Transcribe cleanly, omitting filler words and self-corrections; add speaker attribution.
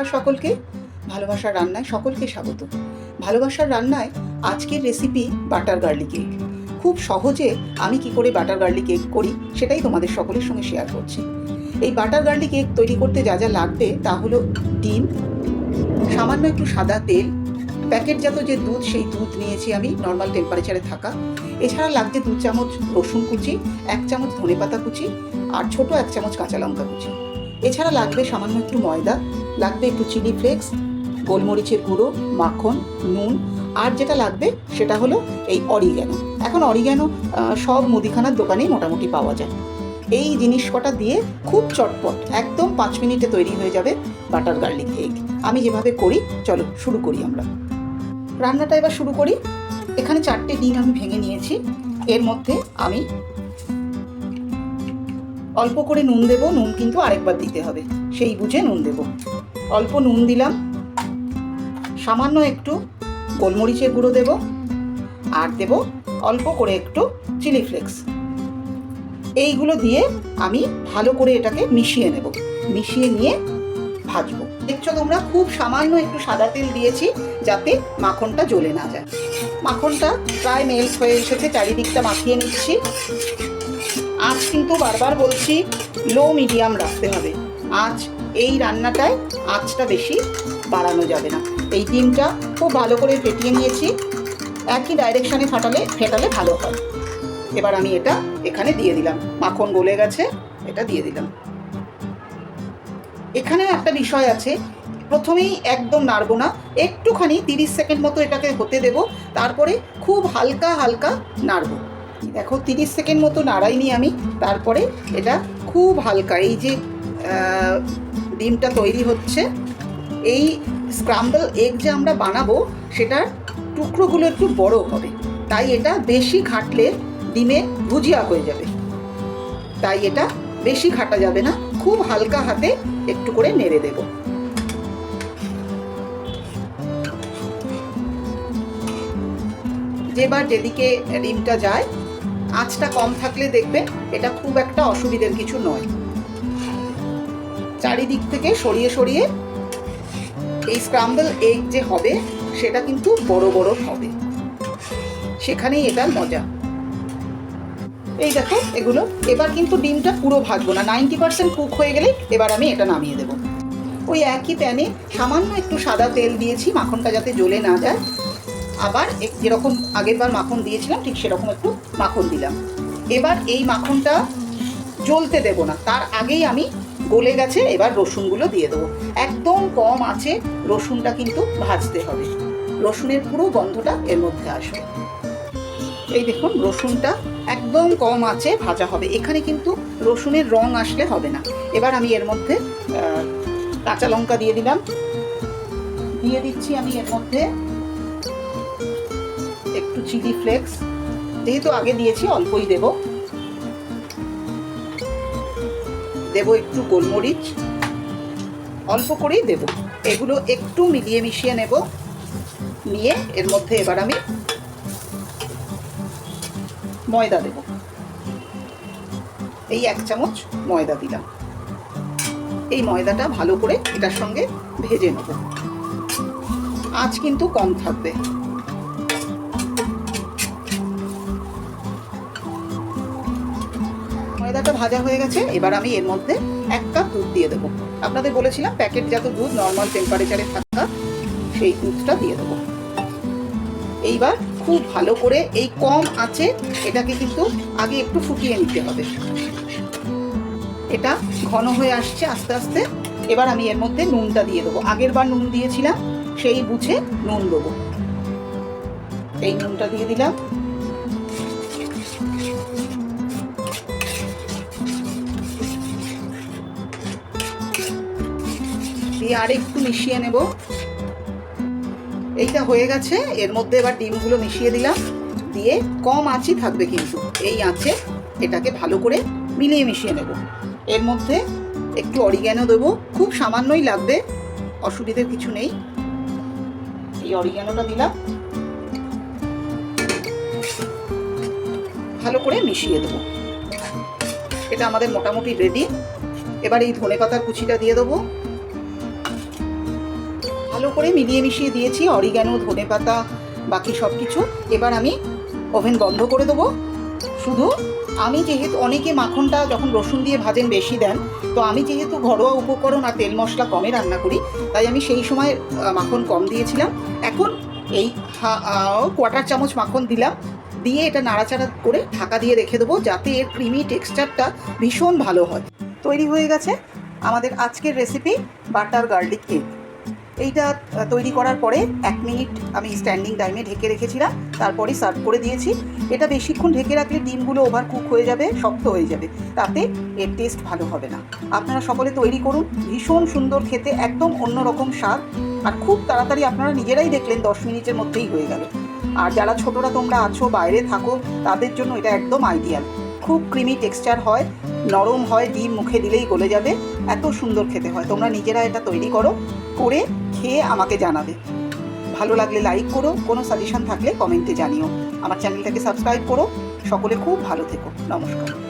Speaker 1: নমস্কার সকলকে। ভালোবাসার রান্নায় সকলকে স্বাগত। ভালোবাসার রান্নায় আজকের রেসিপি বাটার গার্লিক এগ। খুব সহজে আমি কি করে বাটার গার্লিক এগ করি সেটাই তোমাদের সকলের সঙ্গে শেয়ার করছি। এই বাটার গার্লিক এগ তৈরি করতে যা যা লাগবে তা হলো ডিম, সামান্য একটু সাদা তেল, প্যাকেটজাত যে দুধ সেই দুধ নিয়েছি আমি নর্মাল টেম্পারেচারে থাকা। এছাড়া লাগছে 2 চামচ রসুন কুচি, 1 চামচ ধনেপাতা কুচি আর ছোট 1 চামচ কাঁচা লঙ্কা কুচি। এছাড়া লাগবে সামান্য একটু ময়দা, লাগবে একটু চিলি ফ্লেক্স, গোলমরিচের গুঁড়ো, মাখন, নুন, আর যেটা লাগবে সেটা হলো এই অরিগ্যানো। এখন অরিগ্যানো সব মুদিখানার দোকানেই মোটামুটি পাওয়া যায়। এই জিনিস কটা দিয়ে খুব চটপট একদম 5 মিনিটে তৈরি হয়ে যাবে বাটার গার্লিক এগ। আমি যেভাবে করি চলো শুরু করি আমরা রান্নাটা। এবার শুরু করি। এখানে 4টে ডিম আমি ভেঙে নিয়েছি। এর মধ্যে আমি অল্প করে নুন দেব। নুন কিন্তু আরেকবার দিতে হবে, সেই বুঝে নুন দেব। অল্প নুন দিলাম, সামান্য একটু গোলমরিচের গুঁড়ো দেব, আর দেব অল্প করে একটু চিলি ফ্লেক্স। এইগুলো দিয়ে আমি ভালো করে এটাকে মিশিয়ে নেব। মিশিয়ে নিয়ে ভাজবো। দেখছো তোমরা, খুব সামান্য একটু সাদা তেল দিয়েছি যাতে মাখনটা জ্বলে না যায়। মাখনটা প্রায় মেল্ট হয়ে এসেছে, চারিদিকটা মাখিয়ে নিচ্ছি। আঁচ কিন্তু বারবার বলছি লো মিডিয়াম রাখতে হবে। আঁচ এই রান্নাটায় আঁচটা বেশি বাড়ানো যাবে না। এই ডিমটা খুব ভালো করে ফেটিয়ে নিয়েছি। একই ডাইরেকশানে ফেটালে ভালো হয়। এবার আমি এটা এখানে দিয়ে দিলাম। মাখন গলে গেছে, এটা দিয়ে দিলাম। এখানেও একটা বিষয় আছে, প্রথমেই একদম নাড়বো না, একটুখানি 30 সেকেন্ড মতো এটাকে হতে দেব, তারপরে খুব হালকা হালকা নাড়বো। দেখো 30 সেকেন্ড মতো নাড়াইনি আমি, তারপরে এটা খুব হালকা, এই যে ডিমটা তৈরি হচ্ছে, এই স্ক্রাম্বল এগ যে আমরা বানাবো সেটার টুকরোগুলো একটু বড় হবে, তাই এটা বেশি ঘাটলে ডিমে ভুজিয়া হয়ে যাবে। তাই এটা বেশি ঘাটা যাবে না, খুব হালকা হাতে একটু করে নেড়ে দেব। যেবার যেদিকে ডিমটা যায়, আঁচটা কম থাকলে দেখবে এটা খুব একটা অসুবিধার কিছু নয়। চারিদিক থেকে সরিয়ে সরিয়ে এই স্ক্রাম্বল এগ যে হবে সেটা কিন্তু বড় বড় হবে, সেখানেই এটার মজা। এই দেখো এগুলো। এবার কিন্তু ডিমটা পুরো ভাজবো না, 90% কুক হয়ে গেলে এবার আমি এটা নামিয়ে দেবো। ওই একই প্যানে সামান্য একটু সাদা তেল দিয়েছি, মাখনটা যাতে জ্বলে না যায়। আবার যেরকম আগেরবার মাখন দিয়েছিলাম ঠিক সেরকম একটু মাখন দিলাম। এবার এই মাখনটা জ্বলতে দেব না, তার আগেই আমি গলে গেছে এবার রসুনগুলো দিয়ে দেবো। একদম কম আঁচে রসুনটা কিন্তু ভাজতে হবে, রসুনের পুরো গন্ধটা এর মধ্যে আসবে। এই দেখুন রসুনটা একদম কম আঁচে ভাজা হবে। এখানে কিন্তু রসুনের রং আসলে হবে না। এবার আমি এর মধ্যে কাঁচা লঙ্কা দিয়ে দিলাম। দিয়ে দিচ্ছি আমি এর মধ্যে একটু চিলি ফ্লেক্স, যেহেতু আগে দিয়েছি অল্পই দেব। দেব একটু গোলমরিচ, অল্প করেই দেব। এগুলো একটু মিলিয়ে মিশিয়ে নেব। নিয়ে এর মধ্যে এবার আমি ময়দা দেব। এই 1 চামচ ময়দা দিলাম। এই ময়দাটা ভালো করে এটার সঙ্গে ভেজে নেব। আঁচ কিন্তু কম থাকবে। ময়দাটা ভাজা হয়ে গেছে। এবার আমি এর মধ্যে 1 কাপ দুধ দিয়ে দেবো। আপনাদের বলেছিলাম প্যাকেটজাত দুধ, নর্মাল টেম্পারেচারে থাকা সেই দুধটা দিয়ে দেবো। এইবার খুব ভালো করে এই কম আঁচে এটাকে কিন্তু আগে একটু ফুটিয়ে নিতে হবে। এটা ঘন হয়ে আসছে আস্তে আস্তে। এবার আমি এর মধ্যে নুনটা দিয়ে দেবো। আগের বার নুন দিয়েছিলাম সেই বুঝে নুন দেবো। এই নুনটা দিয়ে দিলাম। দিয়ে আর একটু মিশিয়ে নেব। এইটা হয়ে গেছে। এর মধ্যে এবার ডিমগুলো মিশিয়ে দিলাম। দিয়ে কম আঁচই থাকবে কিন্তু, এই আঁচে এটাকে ভালো করে মিলিয়ে মিশিয়ে নেব। এর মধ্যে একটু অরিগ্যানো দেবো, খুব সামান্যই লাগবে, অসুবিধার কিছু নেই। এই অরিগ্যানোটা দিলাম, ভালো করে মিশিয়ে দেবো। এটা আমাদের মোটামুটি রেডি। এবার এই ধনেপাতার কুচিটা দিয়ে দেবো। ভালো করে মিলিয়ে মিশিয়ে দিয়েছি অরিগ্যানো, ধনেপাতা, বাকি সব কিছু। এবার আমি ওভেন বন্ধ করে দেবো। শুধু আমি যেহেতু অনেকে মাখনটা যখন রসুন দিয়ে ভাজেন বেশি দেন, তো আমি যেহেতু ঘরোয়া উপকরণ আর তেল মশলা কমে রান্না করি, তাই আমি সেই সময় মাখন কম দিয়েছিলাম। এখন এই কোয়ার্টার চামচ মাখন দিলাম, দিয়ে এটা নাড়াচাড়া করে ঢাকা দিয়ে রেখে দেবো, যাতে এর ক্রিমি টেক্সচারটা ভীষণ ভালো হয়। তৈরি হয়ে গেছে আমাদের আজকের রেসিপি বাটার গার্লিক কেক। এইটা তৈরি করার পরে 1 মিনিট আমি স্ট্যান্ডিং টাইমে ঢেকে রেখেছিলাম, তারপরে সার্ভ করে দিয়েছি। এটা বেশিক্ষণ ঢেকে রাখলে ডিমগুলো ওভার কুক হয়ে যাবে, শক্ত হয়ে যাবে, তাতে এর টেস্ট ভালো হবে না। আপনারা সকলে তৈরি করুন, ভীষণ সুন্দর খেতে, একদম অন্যরকম স্বাদ, আর খুব তাড়াতাড়ি আপনারা নিজেরাই দেখলেন 10 মিনিটের মধ্যেই হয়ে গেল। আর যারা ছোটরা তোমরা আছো, বাইরে থাকো, তাদের জন্য এটা একদম আইডিয়াল। খুব ক্রিমি টেক্সচার হয়, নরম হয়, ডিম মুখে দিলেই গলে যাবে, এত সুন্দর খেতে হয়। তোমরা নিজেরা এটা তৈরি করো, করে খেয়ে আমাকে জানাবে। ভালো লাগলে লাইক করো, কোনো সাজেশন থাকলে কমেন্টে জানিও। আমার চ্যানেলটাকে সাবস্ক্রাইব করো। সকলে খুব ভালো থেকো। নমস্কার।